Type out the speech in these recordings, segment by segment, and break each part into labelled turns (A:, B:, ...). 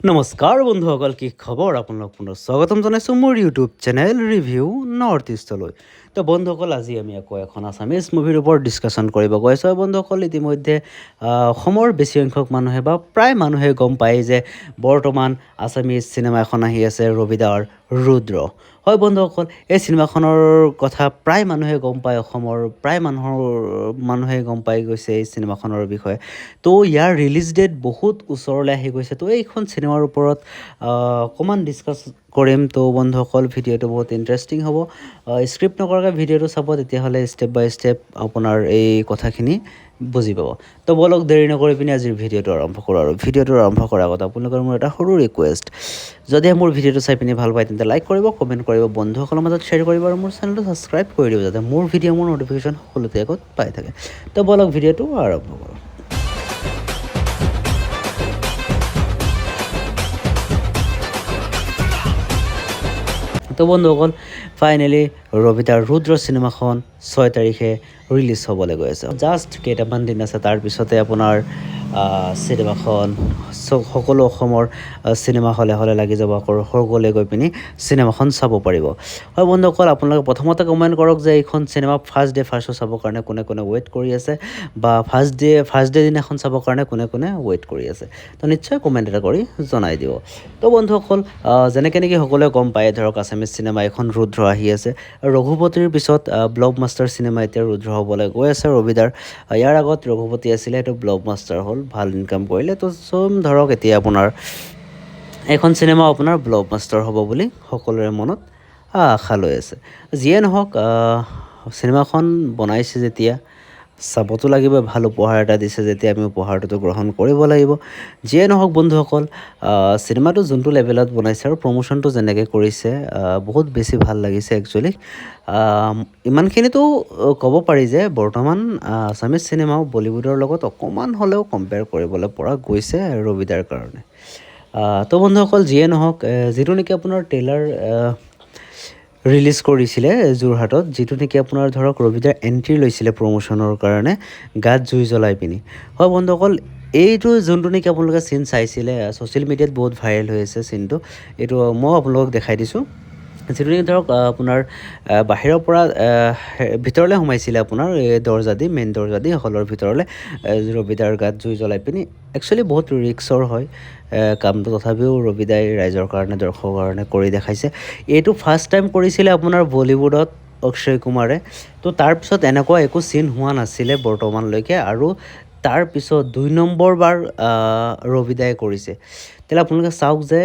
A: নমস্কাৰ বন্ধুসকল, কি খবৰ? আপোনালোক পুনৰ স্বাগতম জনাইছোঁ মোৰ ইউটিউব চেনেল ৰিভিউ নৰ্থ ইষ্টলৈ। তো বন্ধুসকল, আজি আমি আকৌ এখন আছামিজ মুভিৰ ওপৰত ডিছকাশ্যন কৰিব গৈছোঁ। বন্ধুসকল, ইতিমধ্যে অসমৰ বেছি সংখ্যক মানুহে বা প্ৰায় মানুহে গম পায় যে বৰ্তমান আছামিজ চিনেমা এখন আহি আছে, ৰবিদাৰ ৰুদ্ৰ। হয় বন্ধুসকল, এই চিনেমাখনৰ কথা প্ৰায় মানুহে গম পায়, অসমৰ প্ৰায় মানুহে গম পাই গৈছে এই চিনেমাখনৰ বিষয়ে। তো ইয়াৰ ৰিলিজ ডেট বহুত ওচৰলৈ আহি গৈছে। তো এইখন চিনেমাৰ ওপৰত অকণমান ডিছকাছ কৰিম। তো বন্ধুসকল, ভিডিঅ'টো বহুত ইণ্টাৰেষ্টিং হ'ব। স্ক্ৰিপ্ট নকৰাকৈ ভিডিঅ'টো চাব, তেতিয়াহ'লে ষ্টেপ বাই ষ্টেপ আপোনাৰ এই কথাখিনি বুজি পাব। তো বলক দেৰি নকৰি পিনে আজিৰ ভিডিঅ'টো আৰম্ভ কৰোঁ। আৰু ভিডিঅ'টো আৰম্ভ কৰাৰ আগত আপোনালোকৰ মোৰ এটা সৰু ৰিকুৱেষ্ট, যদিহে মোৰ ভিডিঅ'টো চাই পিনি ভাল পায় তেন্তে লাইক কৰিব, কমেণ্ট কৰিব, বন্ধুসকলৰ মাজত শ্বেয়াৰ কৰিব আৰু মোৰ চেনেলটো ছাবস্ক্ৰাইব কৰি দিব, যাতে মোৰ ভিডিঅ' মোৰ ন'টিফিকেশ্যন সকলোতে আগত পাই থাকে। তো বলক ভিডিঅ'টো আৰম্ভ কৰোঁ। তো বন্ধুসকল, ফাইনেলি ৰবিদাৰ ৰুদ্ৰ চিনেমাখন 6 তাৰিখে ৰিলিজ হ'বলৈ গৈ আছে। জাষ্ট কেইটামান দিন আছে, তাৰপিছতে আপোনাৰ চিনেমাখন সকলো অসমৰ চিনেমা হলে লাগি যাব, আকৌ সকলোৱে গৈ পিনি চিনেমাখন চাব পাৰিব। হয় বন্ধুসকল, আপোনালোকে প্ৰথমতে কমেণ্ট কৰক যে এইখন cinema first day first show' চাবৰ কাৰণে কোনে কোনে ৱেইট কৰি আছে, বা ফাৰ্ষ্ট ডে দিনাখন চাবৰ কাৰণে কোনে কোনে ৱেইট কৰি আছে। তো নিশ্চয় কমেণ্ট এটা কৰি জনাই দিব। তো বন্ধুসকল, যেনেকৈ নেকি সকলোৱে গম পায়, ধৰক আছামিজ চিনেমা এখন ৰুদ্ৰ আহি আছে। ৰঘুপতিৰ পিছত ব্লকবাষ্টাৰ চিনেমা এতিয়া ৰুদ্ৰ হ'বলৈ গৈ আছে ৰবিদাৰ। ইয়াৰ আগত ৰঘুপতি আছিলে, সেইটো ব্লকবাষ্টাৰ হ'ল, ভাল ইনকাম কৰিলে। তো চব ধৰক এতিয়া আপোনাৰ এখন চিনেমা আপোনাৰ ব্লকবাষ্টাৰ হ'ব বুলি সকলোৰে মনত আশা লৈ আছে। যিয়ে নহওক, চিনেমাখন বনাইছে যেতিয়া চাবতো লাগিব, ভাল উপহাৰ এটা দিছে যেতিয়া আমি উপহাৰটোতো গ্ৰহণ কৰিব লাগিব। যিয়ে নহওক বন্ধুসকল, চিনেমাটো যোনটো লেভেলত বনাইছে আৰু প্ৰমোশ্যনটো যেনেকৈ কৰিছে, বহুত বেছি ভাল লাগিছে একচুৱেলি। ইমানখিনিতো ক'ব পাৰি যে বৰ্তমান আছামিজ চিনেমাও বলীউডৰ লগত অকণমান হ'লেও কম্পেয়াৰ কৰিবলৈ পৰা গৈছে ৰবিদাৰ কাৰণে। তো বন্ধুসকল, যিয়ে নহওক, যিটো নেকি আপোনাৰ ট্ৰেইলাৰ ৰিলিজ কৰিছিলে যোৰহাটত, যিটো নেকি আপোনাৰ ধৰক ৰবিদাৰ এণ্ট্ৰি লৈছিলে প্ৰমোশ্যনৰ কাৰণে, গাত জুই জ্বলাই পিনি। হয় বন্ধুসকল, এইটো যোনটো নেকি আপোনালোকে চিন চাইছিলে, ছ'চিয়েল মিডিয়াত বহুত ভাইৰেল হৈ আছে চিনটো। এইটো মই আপোনালোকক দেখাই দিছোঁ। যিটো নেকি ধৰক আপোনাৰ বাহিৰৰ পৰা ভিতৰলৈ সোমাইছিলে, আপোনাৰ এই দৰ্জা দি, মেইন দৰ্জা দি হলৰ ভিতৰলৈ ৰবিদাৰ গাত জুই জ্বলাই পিনি। একচুৱেলি বহুত ৰিক্সৰ হয় কামটো, তথাপিও ৰবিদাই ৰাইজৰ কাৰণে, দৰ্শকৰ কাৰণে কৰি দেখাইছে। এইটো ফাৰ্ষ্ট টাইম কৰিছিলে আপোনাৰ বলীউডত অক্ষয় কুমাৰে। তো তাৰপিছত এনেকুৱা একো চিন হোৱা নাছিলে বৰ্তমানলৈকে, আৰু তাৰপিছত 2 নম্বৰ বাৰ ৰবিদাই কৰিছে। তেতিয়াহ'লে আপোনালোকে চাওক যে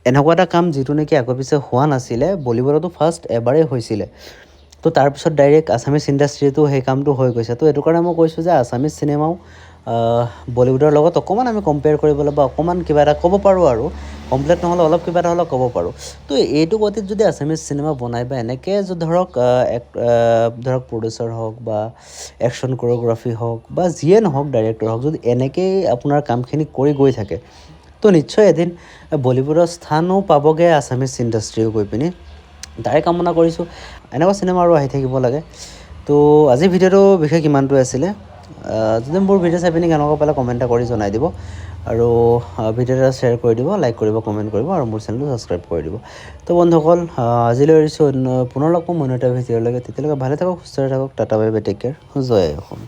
A: এনেকুৱা এটা কাম যিটো নেকি আগৰ পিছে হোৱা নাছিলে, বলীউডতো ফাৰ্ষ্ট এবাৰেই হৈছিলে। তো তাৰপিছত ডাইৰেক্ট আছামিজ ইণ্ডাষ্ট্ৰিটো সেই কামটো হৈ গৈছে। তো এইটো কাৰণে মই কৈছোঁ যে আছামিজ চিনেমাও বলীউডৰ লগত অকণমান আমি কম্পেয়াৰ কৰিবলৈ বা অকণমান কিবা এটা ক'ব পাৰোঁ, আৰু কমপ্লিট নহ'লে অলপ কিবা এটা হ'লেও ক'ব পাৰোঁ। তো এইটো গতিত যদি আছামিজ চিনেমা বনাই বা এনেকৈ ধৰক প্ৰডিউচাৰ হওক বা একশ্যন কোৰিঅ'গ্ৰাফী হওক বা যিয়ে নহওক, ডাইৰেক্টৰ হওক, যদি এনেকৈয়ে আপোনাৰ কামখিনি কৰি গৈ থাকে, তো নিশ্চয় এদিন বলীউডৰ স্থানো পাবগৈ আছামিজ ইণ্ডাষ্ট্ৰিও গৈ পিনি। তাৰে কামনা কৰিছোঁ এনেকুৱা চিনেমা আৰু আহি থাকিব লাগে। তো আজিৰ ভিডিঅ'টো বিশেষ ইমানটোৱে আছিলে। যদি মোৰ ভিডিঅ' চাই পিনি কেনেকুৱা পালে কমেণ্ট এটা কৰি জনাই দিব, আৰু ভিডিঅ' এটা শ্বেয়াৰ কৰি দিব, লাইক কৰিব, কমেণ্ট কৰিব, আৰু মোৰ চেনেলটো ছাবস্ক্ৰাইব কৰি দিব। তো বন্ধুসকল, আজিলৈ এৰিছোঁ, পুনৰ লগ পাম অন্য এটা ভিডিঅ'লৈকে। তেতিয়ালৈকে ভালে থাকক, সুস্থ থাকক, tata bye bye, take care, জয় অসম।